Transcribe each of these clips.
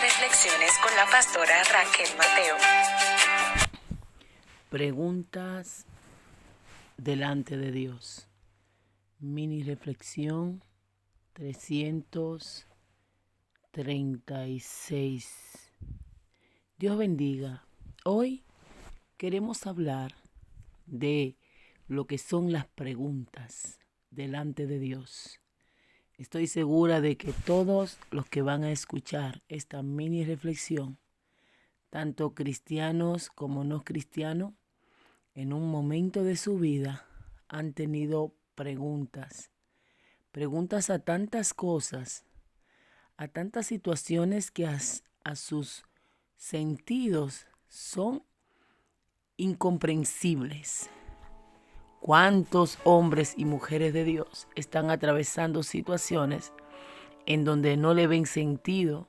Reflexiones con la pastora Raquel Mateo. Preguntas delante de Dios. Mini reflexión 336. Dios bendiga. Hoy queremos hablar de lo que son las preguntas delante de Dios. Estoy segura de que todos los que van a escuchar esta mini reflexión, tanto cristianos como no cristianos, en un momento de su vida han tenido preguntas a tantas cosas, a tantas situaciones que a sus sentidos son incomprensibles. ¿Cuántos hombres y mujeres de Dios están atravesando situaciones en donde no le ven sentido,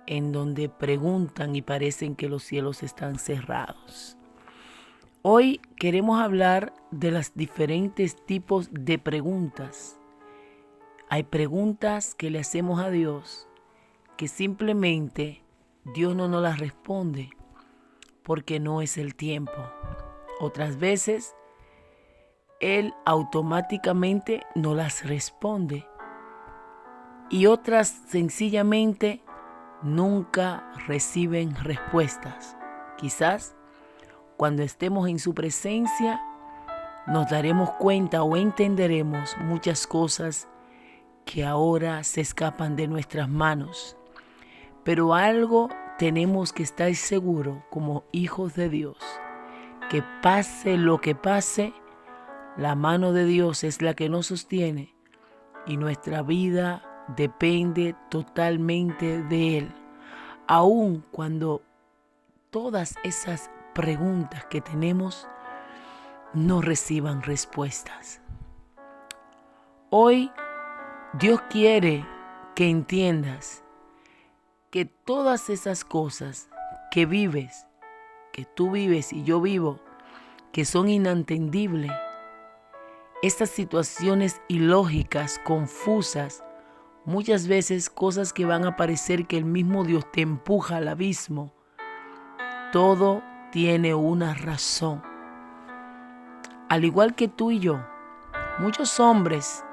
en donde preguntan y parecen que los cielos están cerrados? Hoy queremos hablar de los diferentes tipos de preguntas. Hay preguntas que le hacemos a Dios que simplemente Dios no nos las responde porque no es el tiempo. Otras veces Él automáticamente no las responde y otras sencillamente nunca reciben respuestas. Quizás cuando estemos en su presencia nos daremos cuenta o entenderemos muchas cosas que ahora se escapan de nuestras manos. Pero algo tenemos que estar seguros como hijos de Dios, que pase lo que pase, la mano de Dios es la que nos sostiene y nuestra vida depende totalmente de Él. Aun cuando todas esas preguntas que tenemos no reciban respuestas. Hoy Dios quiere que entiendas que todas esas cosas que vives, que tú vives y yo vivo, que son inentendibles, estas situaciones ilógicas, confusas, muchas veces cosas que van a parecer que el mismo Dios te empuja al abismo, todo tiene una razón. Al igual que tú y yo, muchos hombres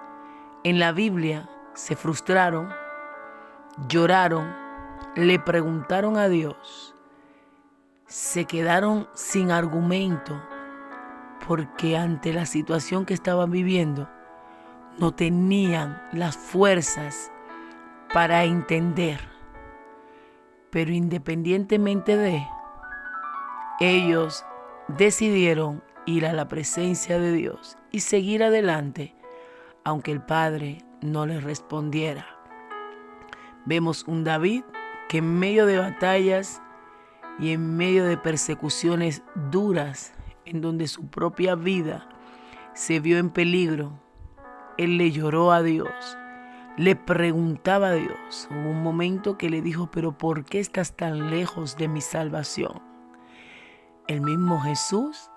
en la Biblia se frustraron, lloraron, le preguntaron a Dios, se quedaron sin argumento porque ante la situación que estaban viviendo no tenían las fuerzas para entender. Pero independientemente de ellos, decidieron ir a la presencia de Dios y seguir adelante, aunque el Padre no les respondiera. Vemos un David que en medio de batallas y en medio de persecuciones duras, en donde su propia vida se vio en peligro, él le lloró a Dios, le preguntaba a Dios. Hubo un momento que le dijo, pero ¿por qué estás tan lejos de mi salvación? El mismo Jesús,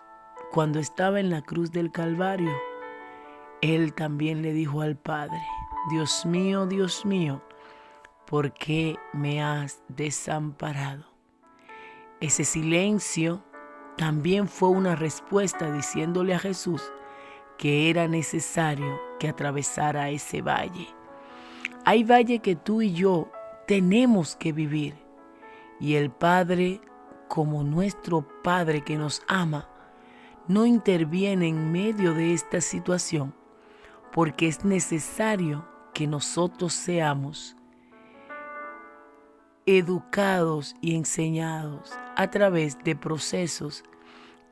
cuando estaba en la cruz del Calvario, él también le dijo al Padre, Dios mío, ¿por qué me has desamparado? Ese silencio también fue una respuesta diciéndole a Jesús que era necesario que atravesara ese valle. Hay valle que tú y yo tenemos que vivir y el Padre, como nuestro Padre que nos ama, no interviene en medio de esta situación porque es necesario que nosotros seamos educados y enseñados a través de procesos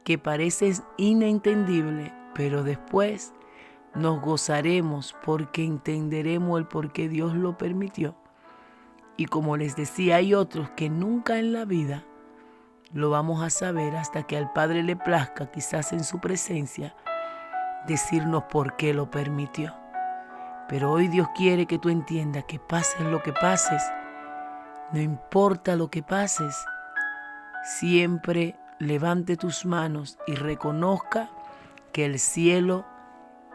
que parecen inentendibles, pero después nos gozaremos porque entenderemos el por qué Dios lo permitió. Y como les decía, hay otros que nunca en la vida lo vamos a saber hasta que al Padre le plazca, quizás en su presencia, decirnos por qué lo permitió. Pero hoy Dios quiere que tú entiendas que pases lo que pases, no importa lo que pases, siempre levante tus manos y reconozca que el cielo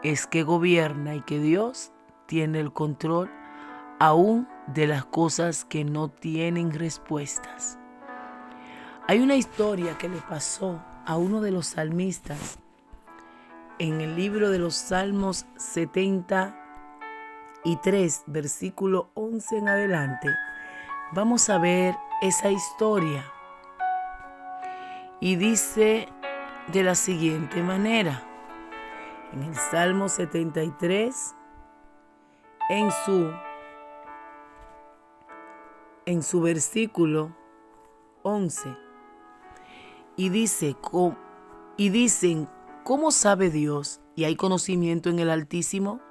es que gobierna y que Dios tiene el control aún de las cosas que no tienen respuestas. Hay una historia que le pasó a uno de los salmistas en el libro de los Salmos 73, versículo 11 en adelante. Vamos a ver esa historia. Y dice de la siguiente manera. En el Salmo 73, en su versículo 11, y dicen, ¿cómo sabe Dios y hay conocimiento en el Altísimo?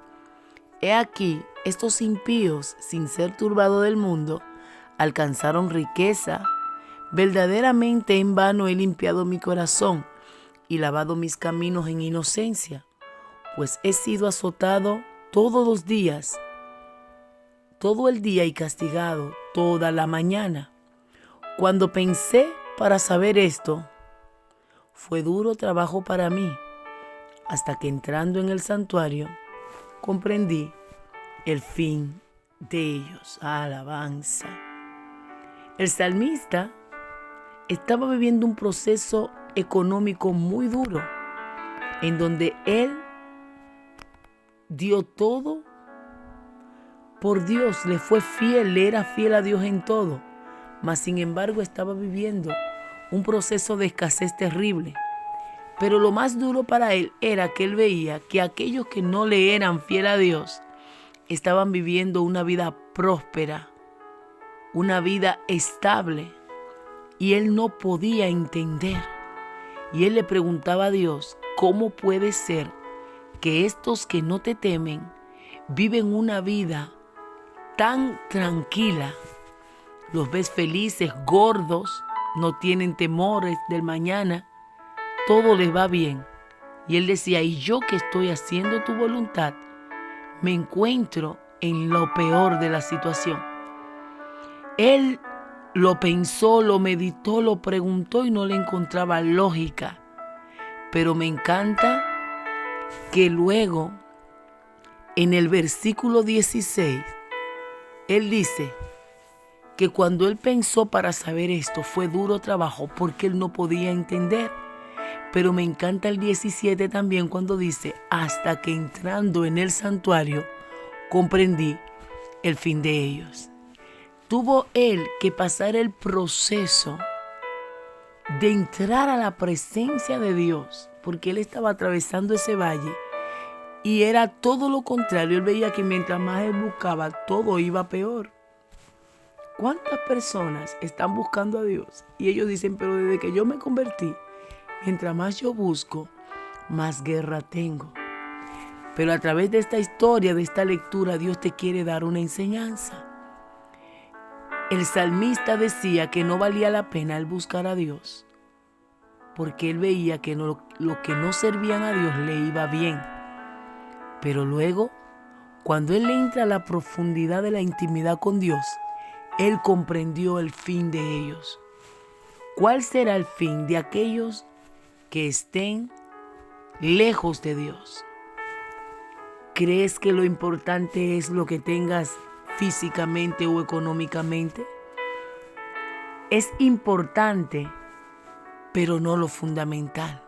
He aquí, estos impíos, sin ser turbados del mundo, alcanzaron riqueza. Verdaderamente en vano he limpiado mi corazón y lavado mis caminos en inocencia, pues he sido azotado todos los días, todo el día y castigado toda la mañana. Cuando pensé para saber esto, fue duro trabajo para mí, hasta que entrando en el santuario, comprendí el fin de ellos. Alabanza. El salmista estaba viviendo un proceso económico muy duro, en donde él dio todo por Dios, le fue fiel, le era fiel a Dios en todo, mas sin embargo estaba viviendo un proceso de escasez terrible. Pero lo más duro para él era que él veía que aquellos que no le eran fiel a Dios estaban viviendo una vida próspera, una vida estable, y él no podía entender. Y él le preguntaba a Dios, ¿cómo puede ser que estos que no te temen viven una vida tan tranquila? Los ves felices, gordos, no tienen temores del mañana, todo les va bien. Y él decía, y yo que estoy haciendo tu voluntad, me encuentro en lo peor de la situación. Él lo pensó, lo meditó, lo preguntó y no le encontraba lógica. Pero me encanta que luego, en el versículo 16, él dice que cuando él pensó para saber esto fue duro trabajo porque él no podía entender. Pero me encanta el 17 también cuando dice, hasta que entrando en el santuario comprendí el fin de ellos. Tuvo él que pasar el proceso de entrar a la presencia de Dios, porque él estaba atravesando ese valle y era todo lo contrario. Él veía que mientras más él buscaba, todo iba peor. ¿Cuántas personas están buscando a Dios? Y ellos dicen, pero desde que yo me convertí, mientras más yo busco, más guerra tengo. Pero a través de esta historia, de esta lectura, Dios te quiere dar una enseñanza. El salmista decía que no valía la pena el buscar a Dios, porque él veía que lo que no servían a Dios le iba bien. Pero luego, cuando él entra a la profundidad de la intimidad con Dios, él comprendió el fin de ellos. ¿Cuál será el fin de aquellos que estén lejos de Dios? ¿Crees que lo importante es lo que tengas físicamente o económicamente? Es importante, pero no lo fundamental.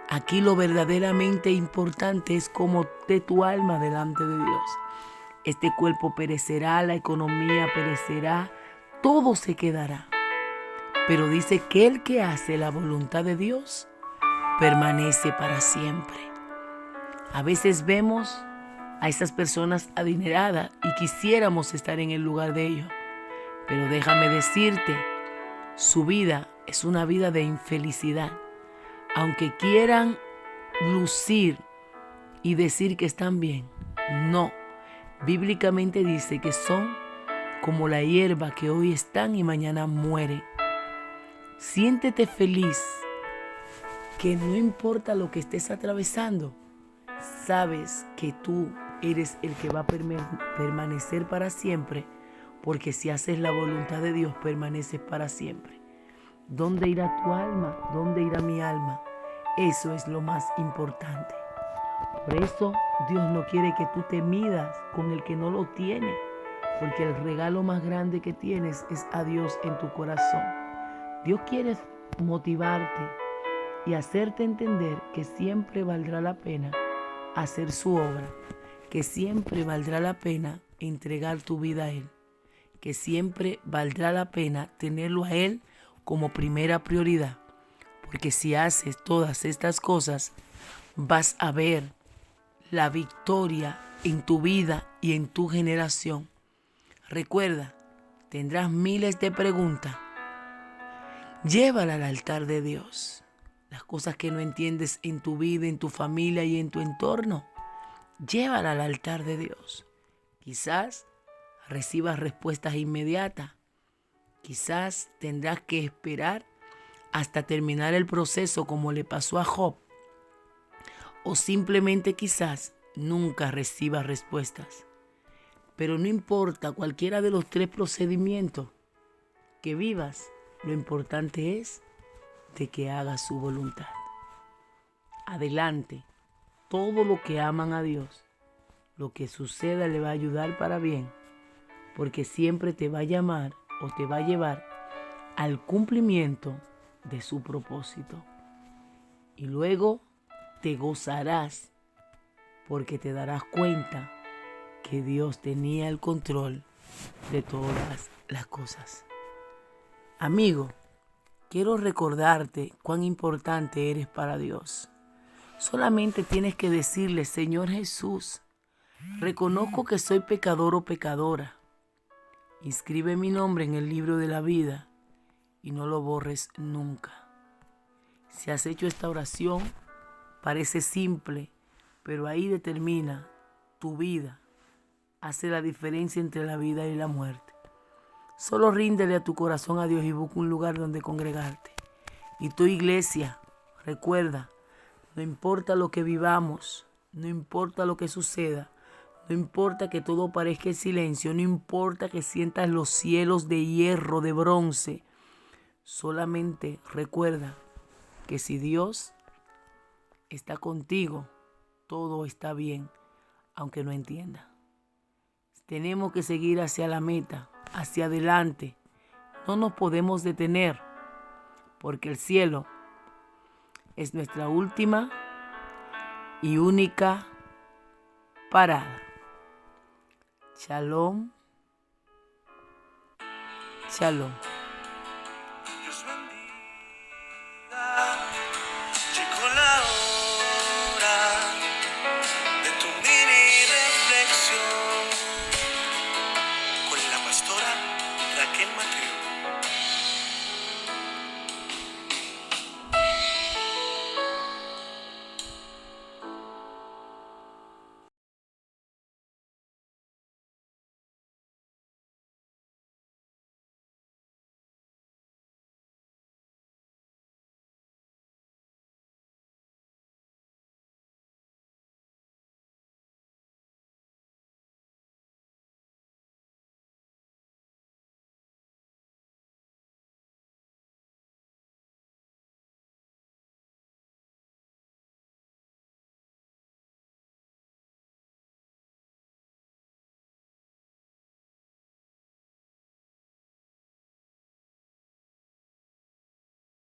Aquí lo verdaderamente importante es cómo esté tu alma delante de Dios. Este cuerpo perecerá, la economía perecerá, todo se quedará. Pero dice que el que hace la voluntad de Dios permanece para siempre. A veces vemos a esas personas adineradas y quisiéramos estar en el lugar de ellos. Pero déjame decirte, su vida es una vida de infelicidad. Aunque quieran lucir y decir que están bien, no. Bíblicamente dice que son como la hierba que hoy están y mañana mueren. Siéntete feliz, que no importa lo que estés atravesando, sabes que tú eres el que va a permanecer para siempre, porque si haces la voluntad de Dios, permaneces para siempre. ¿Dónde irá tu alma? ¿Dónde irá mi alma? Eso es lo más importante. Por eso Dios no quiere que tú te midas con el que no lo tiene, porque el regalo más grande que tienes es a Dios en tu corazón. Dios quiere motivarte y hacerte entender que siempre valdrá la pena hacer su obra, que siempre valdrá la pena entregar tu vida a Él, que siempre valdrá la pena tenerlo a Él como primera prioridad, porque si haces todas estas cosas, vas a ver la victoria en tu vida y en tu generación. Recuerda, tendrás miles de preguntas. Llévala al altar de Dios. Las cosas que no entiendes en tu vida, en tu familia y en tu entorno, llévala al altar de Dios. Quizás recibas respuestas inmediatas. Quizás tendrás que esperar hasta terminar el proceso como le pasó a Job. O simplemente quizás nunca recibas respuestas. Pero no importa cualquiera de los 3 procedimientos que vivas, lo importante es de que hagas su voluntad. Adelante, todo lo que aman a Dios, lo que suceda le va a ayudar para bien, porque siempre te va a llamar o te va a llevar al cumplimiento de su propósito. Y luego te gozarás porque te darás cuenta que Dios tenía el control de todas las cosas. Amigo, quiero recordarte cuán importante eres para Dios. Solamente tienes que decirle: Señor Jesús, reconozco que soy pecador o pecadora. Inscribe mi nombre en el libro de la vida y no lo borres nunca. Si has hecho esta oración, parece simple, pero ahí determina tu vida. Hace la diferencia entre la vida y la muerte. Solo ríndele a tu corazón a Dios y busca un lugar donde congregarte. Y tu iglesia, recuerda, no importa lo que vivamos, no importa lo que suceda, no importa que todo parezca en silencio, no importa que sientas los cielos de hierro, de bronce, solamente recuerda que si Dios está contigo, todo está bien, aunque no entienda. Tenemos que seguir hacia la meta, hacia adelante. No nos podemos detener, porque el cielo es nuestra última y única parada. Shalom, shalom.